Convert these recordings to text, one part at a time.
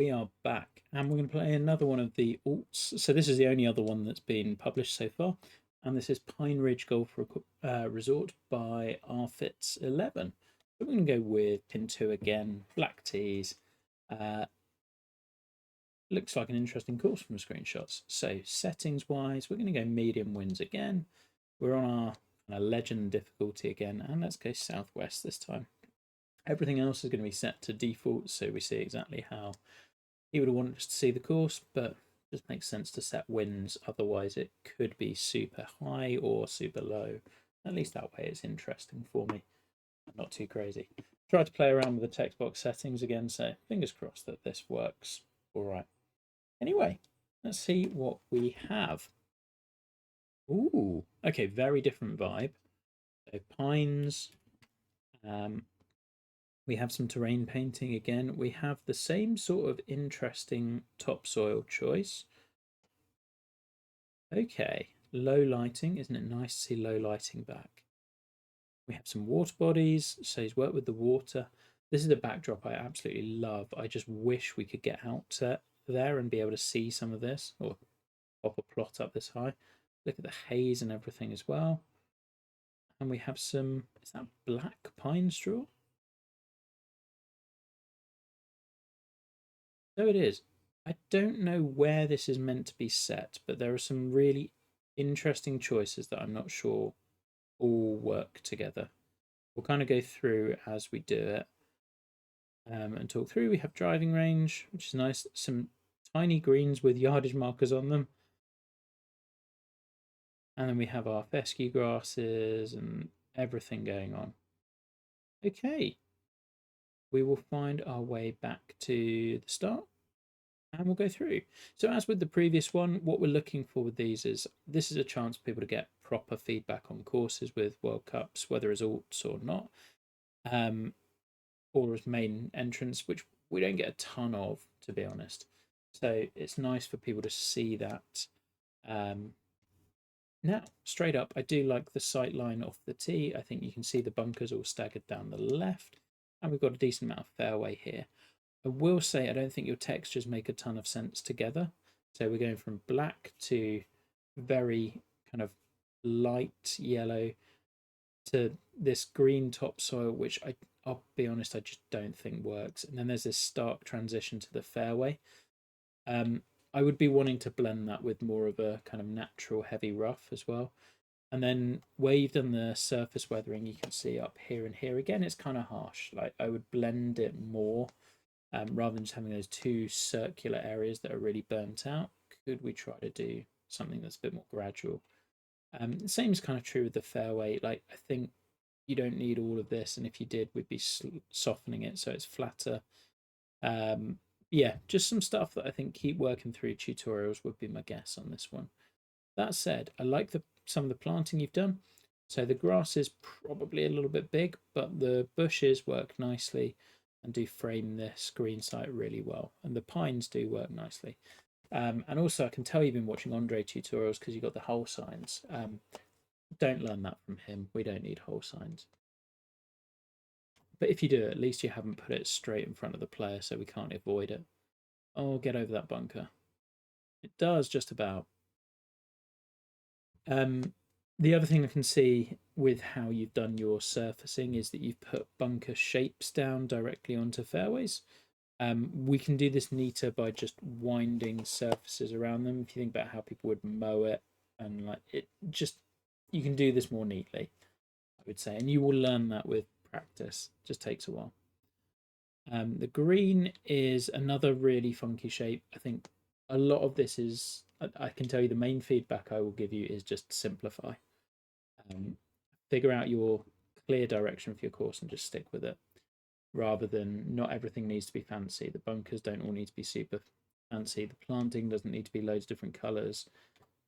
We are back and we're going to play another one of the alts. So this is the only other one that's been published so far. And this is Pineridge Golf Resort by rfitzgerald11. So we're going to go with pin 2 again, black tees. Looks like an interesting course from the screenshots. So settings wise, we're going to go medium winds again. We're on our legend difficulty again, and let's go southwest this time. Everything else is going to be set to default, so we see exactly how he would have wanted us to see the course, but it just makes sense to set winds. Otherwise, it could be super high or super low. At least that way it's interesting for me. Not too crazy. Tried to play around with the text box settings again, so fingers crossed that this works all right. Anyway, let's see what we have. Ooh, okay, very different vibe. So pines. We have some terrain painting again. We have the same sort of interesting topsoil choice. Okay, low lighting. Isn't it nice to see low lighting back? We have some water bodies, so he's worked with the water. This is a backdrop I absolutely love. I just wish we could get out there and be able to see some of this, or pop a plot up this high. Look at the haze and everything as well. And we have some, is that black pine straw? So it is. I don't know where this is meant to be set, but there are some really interesting choices that I'm not sure all work together. We'll kind of go through as we do it and talk through. We have driving range, which is nice. Some tiny greens with yardage markers on them. And then we have our fescue grasses and everything going on. Okay, we will find our way back to the start and we'll go through. So as with the previous one, what we're looking for with these is this is a chance for people to get proper feedback on courses with World Cups, whether as alts or not, or as main entrants, which we don't get a ton of, to be honest. So it's nice for people to see that. Now, straight up, I do like the sight line off the tee. I think you can see the bunkers all staggered down the left, and we've got a decent amount of fairway here. I will say I don't think your textures make a ton of sense together. So we're going from black to very kind of light yellow to this green topsoil, which I'll be honest, I just don't think works. And then there's this stark transition to the fairway. I would be wanting to blend that with more of a kind of natural heavy rough as well. And then where you've done the surface weathering, you can see up here and here again, it's kind of harsh. Like I would blend it more rather than just having those two circular areas that are really burnt out. Could we try to do something that's a bit more gradual? The same is kind of true with the fairway. Like I think you don't need all of this, and if you did, we'd be softening it so it's flatter. Yeah, just some stuff that I think keep working through tutorials would be my guess on this one. That said, I like some of the planting you've done. So the grass is probably a little bit big, but the bushes work nicely and do frame this green site really well. And the pines do work nicely. And also, I can tell you've been watching Andre tutorials because you got the hole signs. Don't learn that from him. We don't need hole signs. But if you do, at least you haven't put it straight in front of the player so we can't avoid it. Oh, get over that bunker. It does just about. The other thing I can see with how you've done your surfacing is that you've put bunker shapes down directly onto fairways. We can do this neater by just winding surfaces around them. If you think about how people would mow it and like it, just you can do this more neatly, I would say, and you will learn that with practice. It just takes a while. The green is another really funky shape. I think a lot of this is, I can tell you the main feedback I will give you is just simplify. Figure out your clear direction for your course and just stick with it rather than not everything needs to be fancy. The bunkers don't all need to be super fancy. The planting doesn't need to be loads of different colours.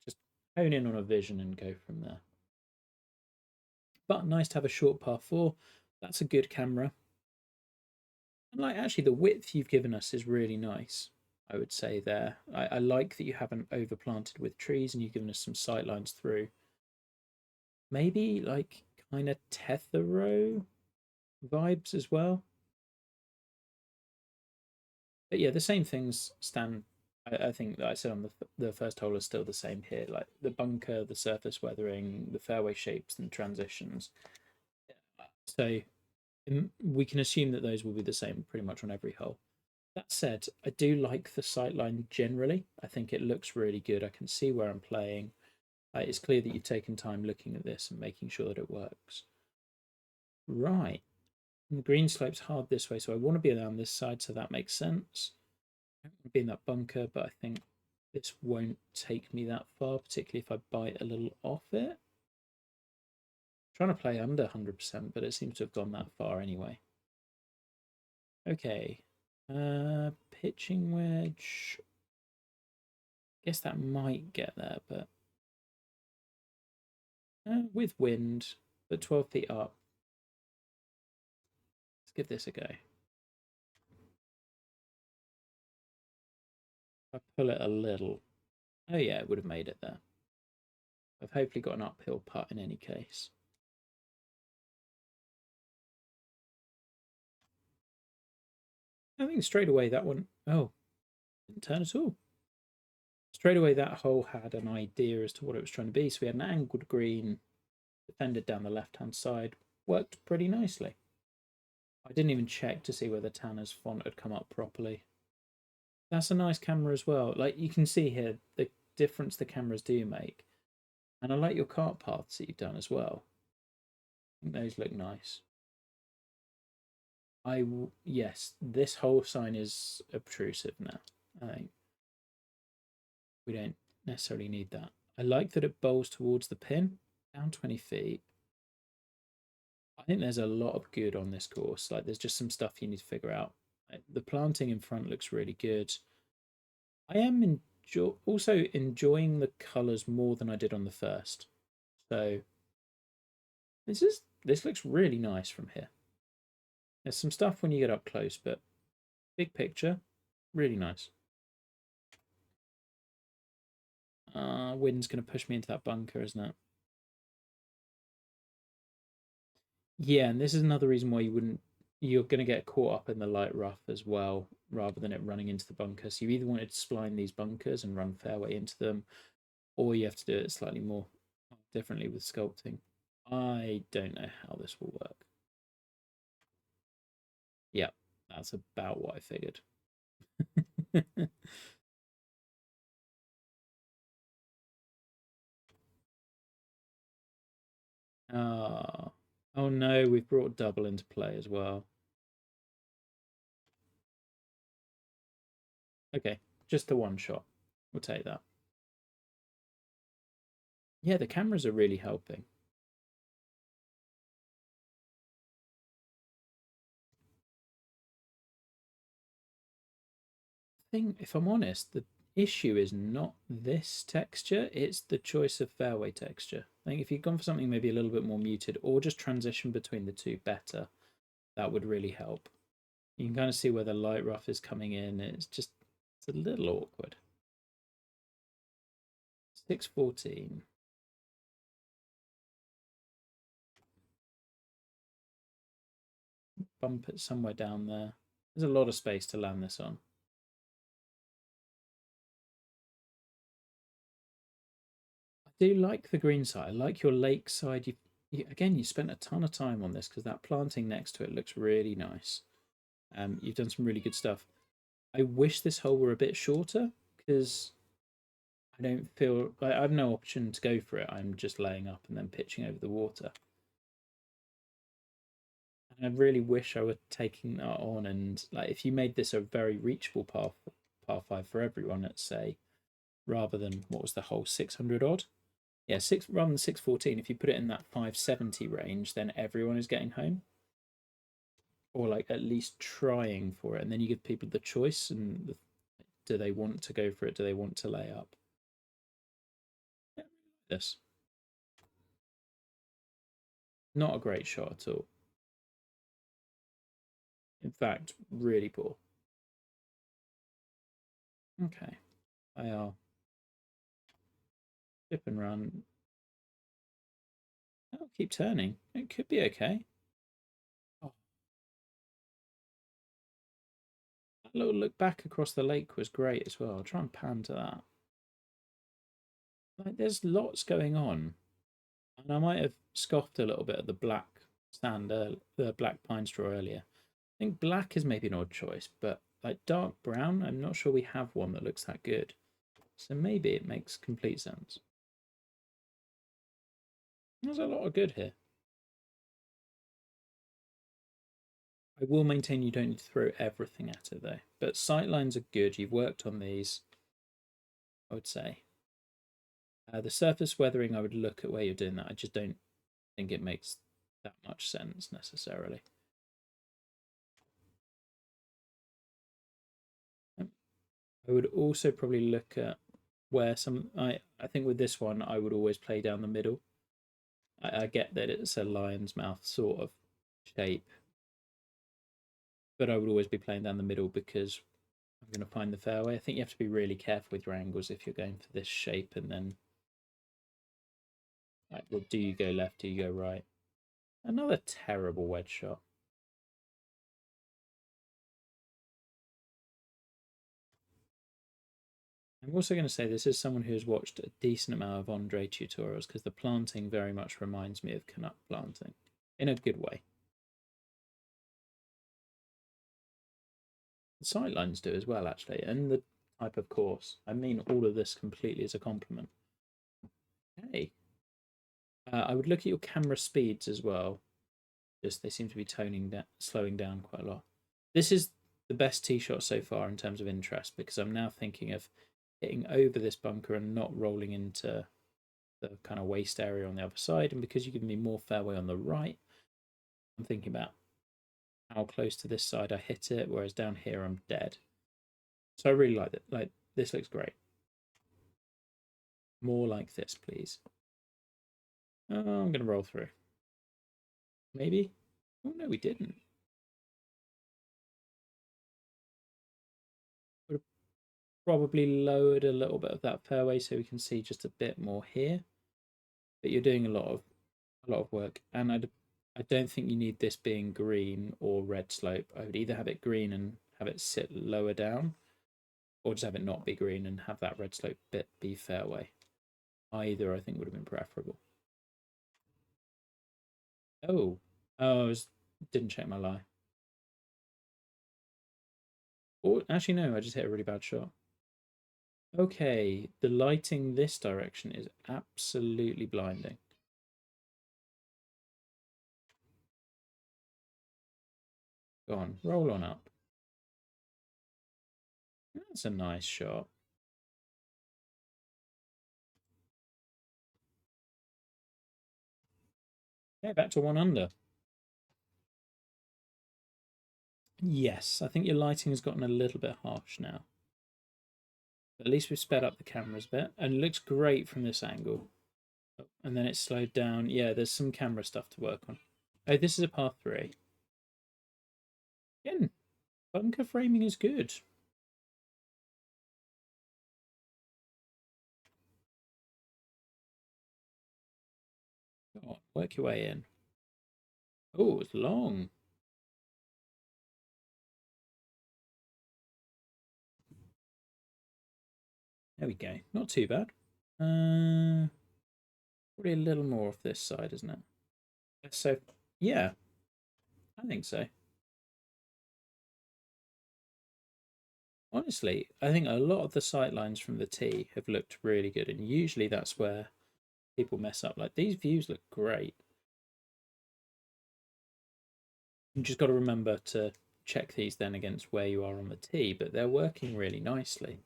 Just hone in on a vision and go from there. But nice to have a short par 4. That's a good camera. And like actually the width you've given us is really nice, I would say there. I like that you haven't overplanted with trees and you've given us some sight lines through. Maybe like kind of tether row vibes as well. But yeah, the same things stand. I think that I said on the first hole is still the same here. Like the bunker, the surface weathering, the fairway shapes and transitions. So we can assume that those will be the same pretty much on every hole. That said, I do like the sightline generally. I think it looks really good. I can see where I'm playing. It's clear that you've taken time looking at this and making sure that it works. Right. And the green slope's hard this way, so I want to be down this side, so that makes sense. I don't want to be in that bunker, but I think this won't take me that far, particularly if I bite a little off it. I'm trying to play under 100%, but it seems to have gone that far anyway. Okay. Pitching wedge. Guess that might get there, but with wind, but 12 feet up. Let's give this a go. If I pull it a little. Oh yeah, it would have made it there. I've hopefully got an uphill putt in any case. I think straight away that one, oh, didn't turn at all. Straight away that hole had an idea as to what it was trying to be. So we had an angled green, defended down the left-hand side. Worked pretty nicely. I didn't even check to see whether Tanner's font had come up properly. That's a nice camera as well. Like you can see here, the difference the cameras do make. And I like your cart paths that you've done as well. I think those look nice. Yes, this whole sign is obtrusive now. I think we don't necessarily need that. I like that it bowls towards the pin, down 20 feet. I think there's a lot of good on this course. Like there's just some stuff you need to figure out. The planting in front looks really good. I am also enjoying the colours more than I did on the first. So this looks really nice from here. There's some stuff when you get up close, but big picture, really nice. Wind's going to push me into that bunker, isn't it? Yeah, and this is another reason why you're going to get caught up in the light rough as well, rather than it running into the bunker. So you either wanted to spline these bunkers and run fairway into them, or you have to do it slightly more differently with sculpting. I don't know how this will work. Yeah, that's about what I figured. Ah, oh no, we've brought double into play as well. Okay, just the one shot. We'll take that. Yeah, the cameras are really helping. Thing, if I'm honest, the issue is not this texture, it's the choice of fairway texture. I think if you'd gone for something maybe a little bit more muted or just transition between the two better, that would really help. You can kind of see where the light rough is coming in. It's a little awkward. 614. Bump it somewhere down there. There's a lot of space to land this on. I do like the green side. I like your lake side. Again, you spent a ton of time on this because that planting next to it looks really nice. You've done some really good stuff. I wish this hole were a bit shorter because I don't feel I have no option to go for it. I'm just laying up and then pitching over the water. And I really wish I were taking that on. And like, if you made this a very reachable par five for everyone, let's say, rather than what was the whole 600 odd. Yeah, six rather than 614. If you put it in that 570 range, then everyone is getting home, or like at least trying for it, and then you give people the choice and do they want to go for it? Do they want to lay up? This not a great shot at all. In fact, really poor. Okay, I are dip and run. I'll keep turning. It could be okay. Oh, That little look back across the lake was great as well. I'll try and pan to that. Like, there's lots going on. And I might have scoffed a little bit at the black sand, the black pine straw earlier. I think black is maybe an odd choice, but like dark brown, I'm not sure we have one that looks that good. So maybe it makes complete sense. There's a lot of good here. I will maintain you don't need to throw everything at it though. But sight lines are good. You've worked on these, I would say. The surface weathering, I would look at where you're doing that. I just don't think it makes that much sense necessarily. I would also probably look at where some. I think with this one, I would always play down the middle. I get that it's a lion's mouth sort of shape, but I would always be playing down the middle because I'm going to find the fairway. I think you have to be really careful with your angles if you're going for this shape, and then like, well, do you go left? Do you go right? Another terrible wedge shot. I'm also going to say this is someone who has watched a decent amount of Andre tutorials because the planting very much reminds me of Canuck planting in a good way. The sightlines do as well, actually, and the type of course. I mean all of this completely as a compliment. Okay. I would look at your camera speeds as well. Just they seem to be slowing down quite a lot. This is the best tee shot so far in terms of interest because I'm now thinking of hitting over this bunker and not rolling into the kind of waste area on the other side. And because you give me more fairway on the right, I'm thinking about how close to this side I hit it, whereas down here I'm dead. So I really like it. Like, this looks great. More like this, please. Oh, I'm going to roll through. Maybe? Oh, no, we didn't. Would have probably lowered a little bit of that fairway so we can see just a bit more here. But you're doing a lot of work, and I don't think you need this being green or red slope. I would either have it green and have it sit lower down, or just have it not be green and have that red slope bit be fairway. Either I think would have been preferable. Oh, didn't check my lie. Or actually, no, I just hit a really bad shot. Okay, the lighting this direction is absolutely blinding. Go on, roll on up. That's a nice shot. Okay, back to 1 under. Yes, I think your lighting has gotten a little bit harsh now. But at least we've sped up the cameras a bit, and it looks great from this angle. And then it's slowed down. Yeah, there's some camera stuff to work on. Oh, this is a par 3. Again, bunker framing is good. Go on, work your way in. Oh, it's long. There we go. Not too bad. Probably a little more off this side, isn't it? So, yeah, I think so. Honestly, I think a lot of the sight lines from the tee have looked really good, and usually that's where people mess up. Like, these views look great. You just got to remember to check these then against where you are on the tee, but they're working really nicely.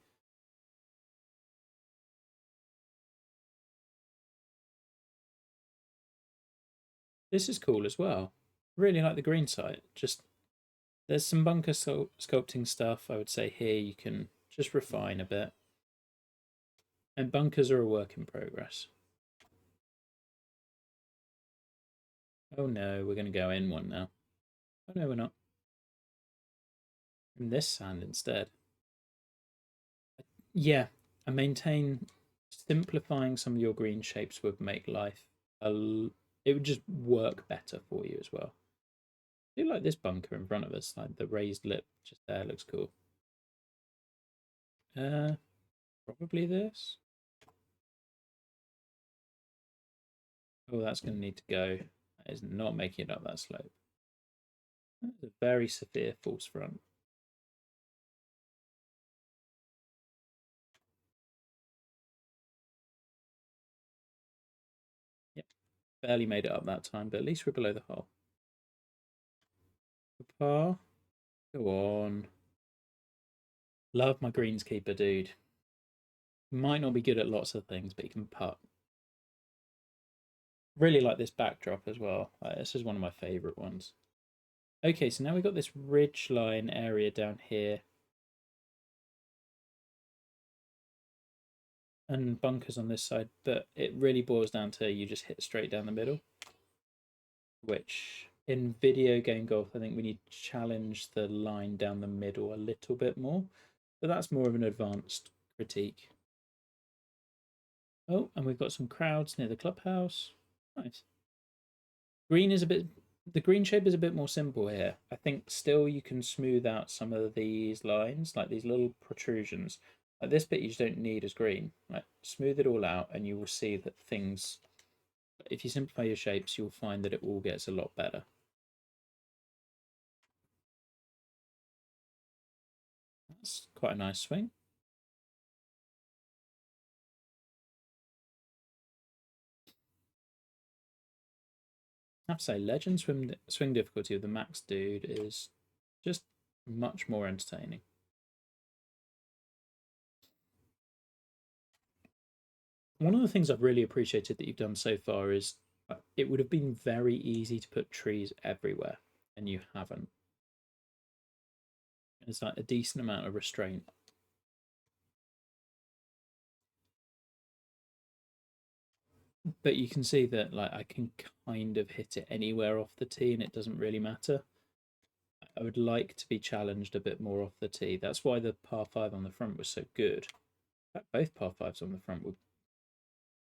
This is cool as well. Really like the green side. Just there's some bunker sculpting stuff I would say here you can just refine a bit. And bunkers are a work in progress. Oh no, we're going to go in one now. Oh no, we're not. In this sand instead. Yeah, I maintain simplifying some of your green shapes would make life it would just work better for you as well. I do like this bunker in front of us, like the raised lip just there looks cool. Probably this. Oh, that's going to need to go. That is not making it up that slope. That's a very severe false front. Yep, barely made it up that time, but at least we're below the hole. Par. Go on. Love my greenskeeper, dude. Might not be good at lots of things, but he can putt. Really like this backdrop as well. This is one of my favourite ones. Okay, so now we've got this ridge line area down here. And bunkers on this side, but it really boils down to you just hit straight down the middle. Which, in video game golf, I think we need to challenge the line down the middle a little bit more. But that's more of an advanced critique. Oh, and we've got some crowds near the clubhouse. Nice. Green is a bit... The green shape is a bit more simple here. I think still you can smooth out some of these lines, like these little protrusions. Like this bit you just don't need as green. Like, smooth it all out and you will see that things... If you simplify your shapes, you'll find that it all gets a lot better. That's quite a nice swing. I have to say, Legend swing difficulty of the Max Dude is just much more entertaining. One of the things I've really appreciated that you've done so far is it would have been very easy to put trees everywhere, and you haven't. It's like a decent amount of restraint. But you can see that like I can kind of hit it anywhere off the tee and it doesn't really matter. I would like to be challenged a bit more off the tee. That's why the par 5 on the front was so good. In fact, both par 5s on the front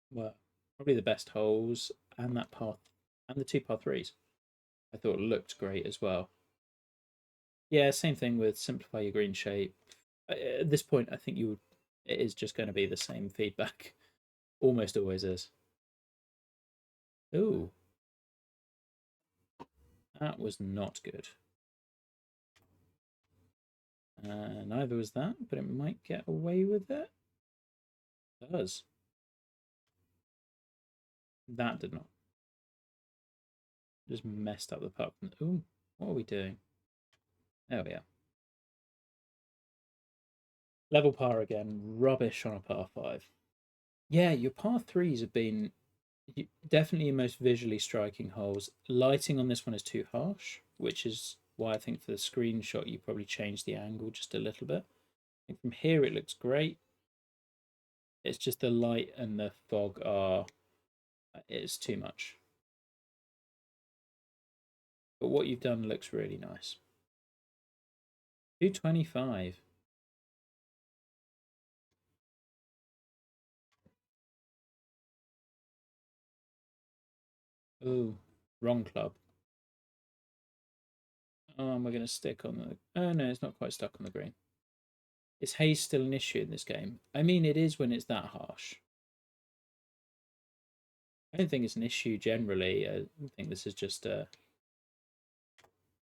were probably the best holes, and that par and the 2 par 3s I thought looked great as well. Yeah, same thing with simplify your green shape. At this point, I think it is just going to be the same feedback. Almost always is. Ooh, that was not good. Neither was that, but it might get away with it. It does. That did not. Just messed up the putt. Ooh, what are we doing? There we are. Level par again. Rubbish on a par 5. Yeah, your par 3s have been definitely your most visually striking holes. Lighting on this one is too harsh, which is why I think for the screenshot you probably changed the angle just a little bit. I think from here it looks great. It's just the light and the fog it's too much. But what you've done looks really nice. 225. Oh, wrong club. Oh, am I going to stick on the... Oh, no, it's not quite stuck on the green. Is haze still an issue in this game? I mean, it is when it's that harsh. I don't think it's an issue generally. I think this is just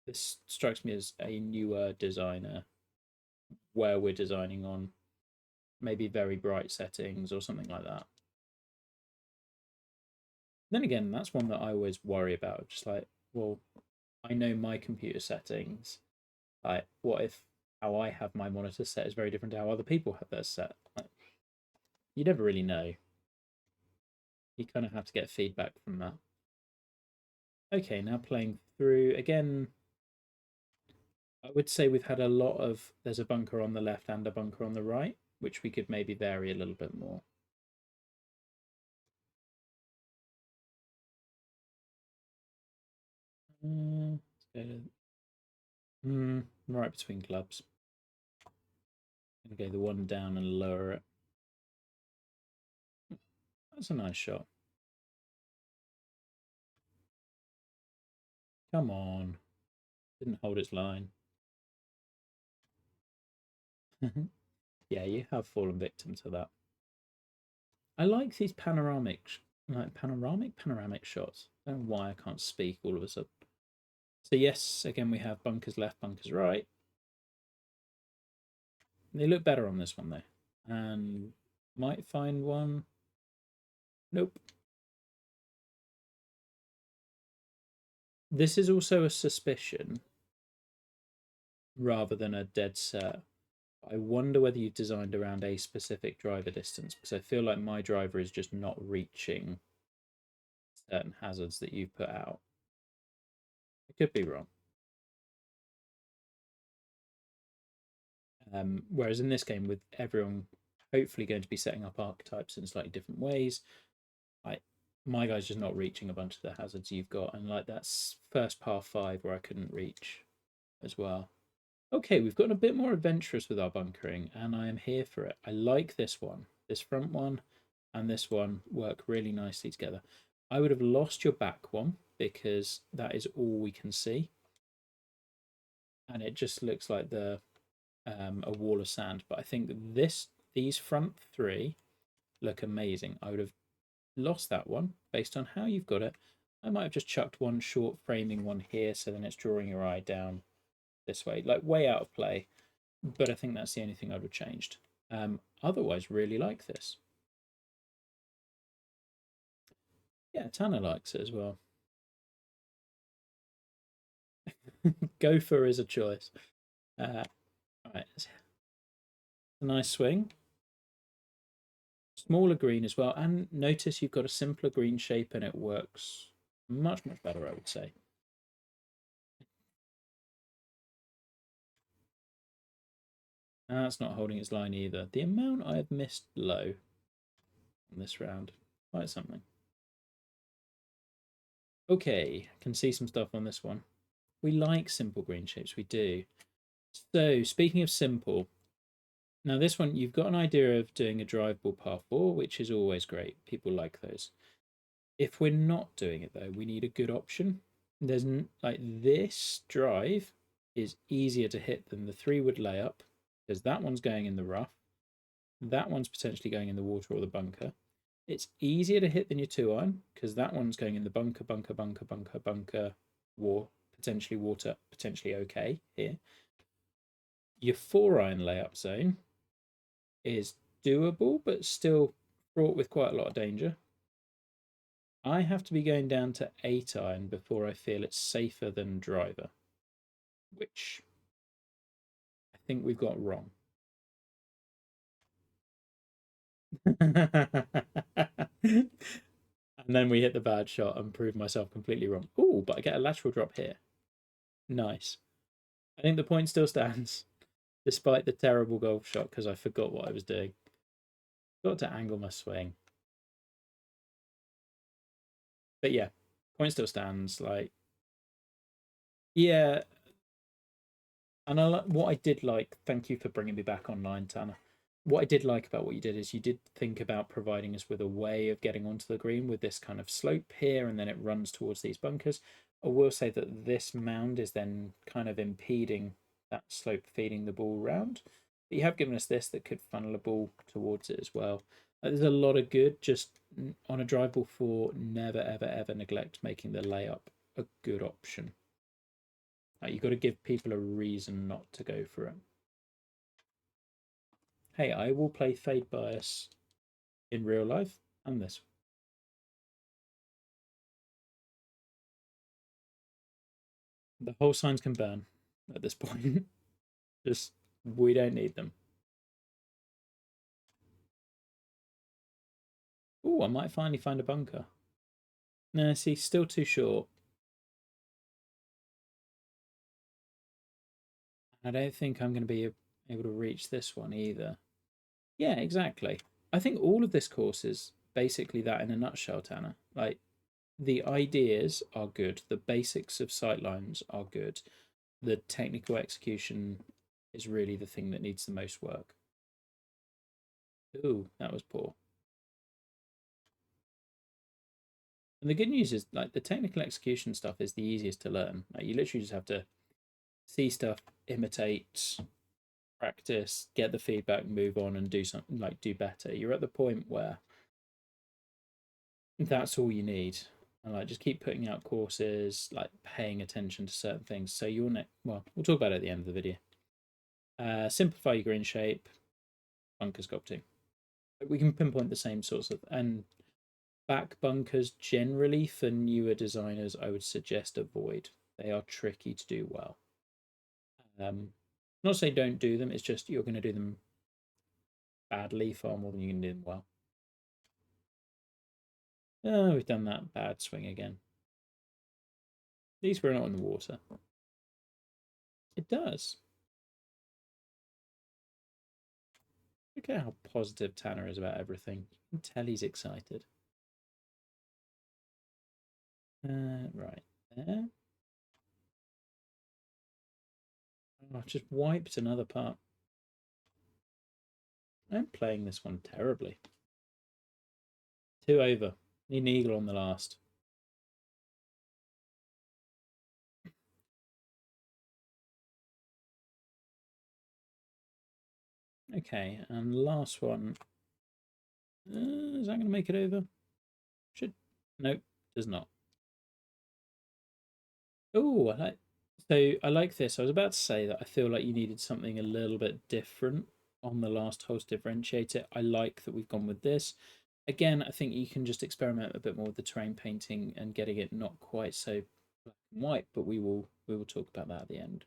this strikes me as a newer designer where we're designing on maybe very bright settings or something like that. Then again, that's one that I always worry about. Just like, well, I know my computer settings. Like, what if how I have my monitor set is very different to how other people have theirs set? Like, you never really know. You kind of have to get feedback from that. Okay, now playing through again. I would say we've had a lot of there's a bunker on the left and a bunker on the right, which we could maybe vary a little bit more. Right between clubs. Gonna go the one down and lower it. That's a nice shot. Come on. Didn't hold its line. Yeah, you have fallen victim to that. I like these panoramic shots. I don't know why I can't speak all of a sudden. So yes, again we have bunkers left, bunkers right. They look better on this one though, and might find one. Nope. This is also a suspicion rather than a dead set. I wonder whether you've designed around a specific driver distance, because I feel like my driver is just not reaching certain hazards that you've put out. I could be wrong. Whereas in this game, with everyone hopefully going to be setting up archetypes in slightly different ways, my guy's just not reaching a bunch of the hazards you've got, and like that's first par 5 where I couldn't reach as well. Okay, we've gotten a bit more adventurous with our bunkering, and I am here for it. I like this one. This front one and this one work really nicely together. I would have lost your back one because that is all we can see, and it just looks like a wall of sand. But I think these front 3 look amazing. I would have lost that one based on how you've got it. I might have just chucked one short framing one here, so then it's drawing your eye down this way, like way out of play. But I think that's the only thing I would have changed. Otherwise, really like this. Yeah, Tanner likes it as well. Gopher is a choice. Right, it's a nice swing. Smaller green as well, and notice you've got a simpler green shape and it works much better, I would say. That's not holding its line either. The amount I have missed low on this round, quite something. Okay, can see some stuff on this one. We like simple green shapes, we do. So speaking of simple, now this one you've got an idea of doing a drive ball par 4, which is always great. People like those. If we're not doing it though, we need a good option. There's like this drive is easier to hit than the 3-wood layup because that one's going in the rough. That one's potentially going in the water or the bunker. It's easier to hit than your 2-iron because that one's going in the bunker, war, potentially water, potentially okay here. Your 4-iron layup zone is doable, but still fraught with quite a lot of danger. I have to be going down to 8-iron before I feel it's safer than driver, which I think we've got wrong. And then we hit the bad shot and prove myself completely wrong. Oh, but I get a lateral drop here. Nice. I think the point still stands, despite the terrible golf shot, because I forgot what I was doing. Got to angle my swing. But yeah, point still stands. Like, yeah. And what I did like, thank you for bringing me back online, Tanner. What I did like about what you did is you did think about providing us with a way of getting onto the green with this kind of slope here, and then it runs towards these bunkers. I will say that this mound is then kind of impeding that slope, feeding the ball round. But you have given us this that could funnel a ball towards it as well. There's a lot of good. Just on a drive ball 4, never, ever, ever neglect making the layup a good option. You've got to give people a reason not to go for it. Hey, I will play Fade Bias in real life and this. The whole signs can burn at this point. Just, we don't need them. Oh, I might finally find a bunker. No, see, still too short. I don't think I'm going to be able to reach this one either. Yeah, exactly. I think all of this course is basically that in a nutshell, Tanner. Like, the ideas are good, the basics of sightlines are good, the technical execution is really the thing that needs the most work. Ooh, that was poor. And the good news is, like, the technical execution stuff is the easiest to learn. Like, you literally just have to see stuff, imitate, practice, get the feedback, move on, and do something like do better. You're at the point where that's all you need. And like just keep putting out courses, like paying attention to certain things. So you'll well, we'll talk about it at the end of the video. Simplify your green shape, bunker sculpting. We can pinpoint the same sorts of and back bunkers generally for newer designers, I would suggest avoid. They are tricky to do well. Not say don't do them, it's just you're going to do them badly far more than you can do them well. Oh, we've done that bad swing again. At least we're not in the water. It does. Look at how positive Tanner is about everything. You can tell he's excited. Right there. Oh, I've just wiped another part. I'm playing this one terribly. 2 over. Need an eagle on the last. Okay, and last one. Is that going to make it over? Should. Nope, does not. Oh, I like this. I was about to say that I feel like you needed something a little bit different on the last host differentiator. I like that we've gone with this. Again, I think you can just experiment a bit more with the terrain painting and getting it not quite so black and white, but we will talk about that at the end.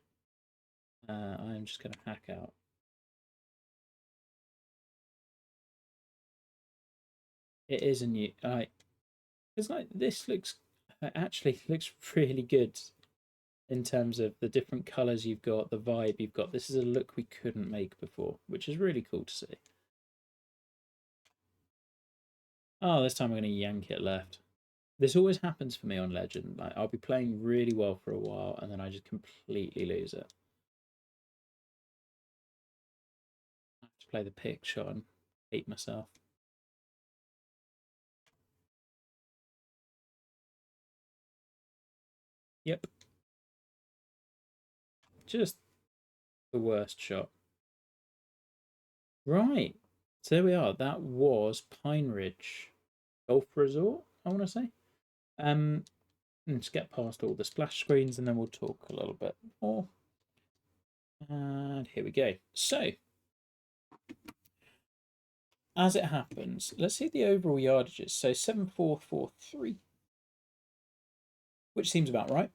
I'm just going to hack out. It is a new. It's like this looks actually looks really good in terms of the different colours you've got, the vibe you've got. This is a look we couldn't make before, which is really cool to see. Oh, this time I'm going to yank it left. This always happens for me on Legend. Like I'll be playing really well for a while and then I just completely lose it. I have to play the pick shot and hate myself. Yep. Just the worst shot. Right. So there we are. That was Pineridge Golf Resort, I want to say. Let's get past all the splash screens and then we'll talk a little bit more. And here we go. So, as it happens, let's see the overall yardages. So 7443, which seems about right.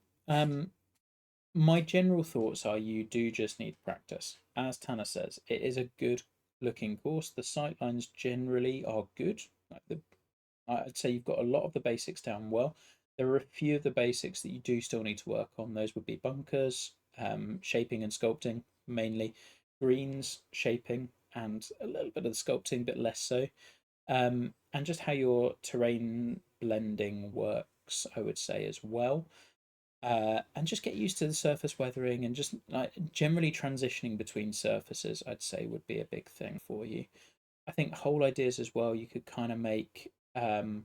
My general thoughts are you do just need practice. As Tanner says, it is a good looking course. The sightlines generally are good. I'd say you've got a lot of the basics down well. There are a few of the basics that you do still need to work on. Those would be bunkers, shaping and sculpting mainly, greens, shaping, and a little bit of the sculpting, but less so. And just how your terrain blending works, I would say as well. And just get used to the surface weathering and just like generally transitioning between surfaces, I'd say would be a big thing for you. I think whole ideas as well, you could kind of make the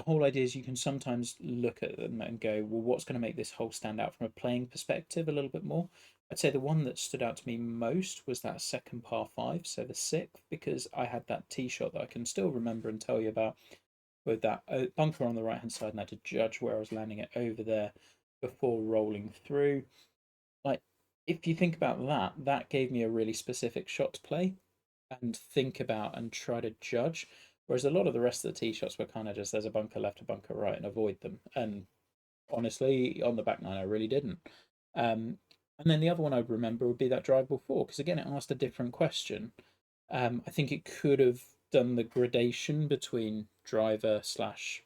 whole idea is you can sometimes look at them and go, well, what's going to make this hole stand out from a playing perspective a little bit more? I'd say the one that stood out to me most was that second par five, so the sixth, because I had that tee shot that I can still remember and tell you about with that bunker on the right hand side, and I had to judge where I was landing it over there before rolling through. Like, if you think about that, that gave me a really specific shot to play and think about and try to judge. Whereas a lot of the rest of the tee shots were kind of just there's a bunker left, a bunker right, and avoid them. And honestly, on the back nine, I really didn't. And then the other one I'd remember would be that drivable four, because again, it asked a different question. I think it could have done the gradation between driver slash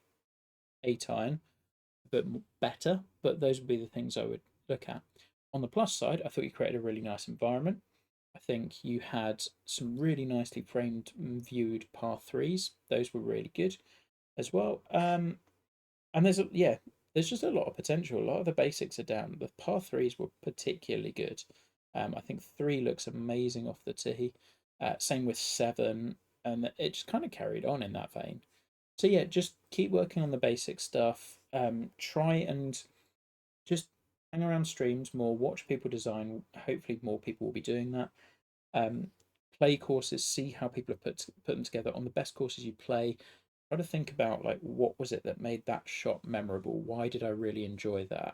8 iron but better, but those would be the things I would look at. On the plus side, I thought you created a really nice environment. I think you had some really nicely framed viewed par threes. Those were really good as well. And there's just a lot of potential. A lot of the basics are down. The par threes were particularly good. I think three looks amazing off the tee. Same with seven, and it just kind of carried on in that vein. So yeah, just keep working on the basic stuff. Try and just hang around streams more, watch people design. Hopefully, more people will be doing that. Um, Play courses, see how people have put them together. On the best courses you play, try to think about like what was it that made that shot memorable? Why did I really enjoy that?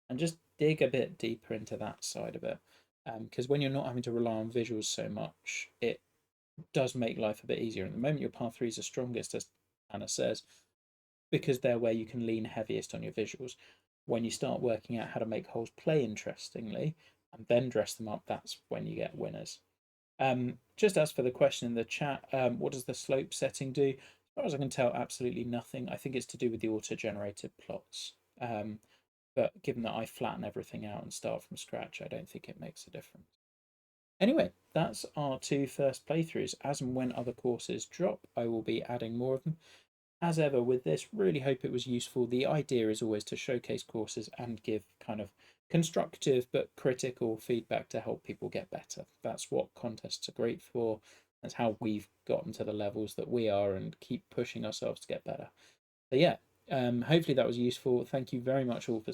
And just dig a bit deeper into that side of it. Because when you're not having to rely on visuals so much, it does make life a bit easier. At the moment, your par threes are strongest, as Anna says, because they're where you can lean heaviest on your visuals. When you start working out how to make holes play interestingly and then dress them up, that's when you get winners. Just as for the question in the chat, what does the slope setting do? As far as I can tell, absolutely nothing. I think it's to do with the auto-generated plots. But given that I flatten everything out and start from scratch, I don't think it makes a difference. Anyway, that's our two first playthroughs. As and when other courses drop, I will be adding more of them. As ever with this, really hope it was useful. The idea is always to showcase courses and give kind of constructive but critical feedback to help people get better. That's what contests are great for. That's how we've gotten to the levels that we are and keep pushing ourselves to get better. So yeah, hopefully that was useful. Thank you very much all for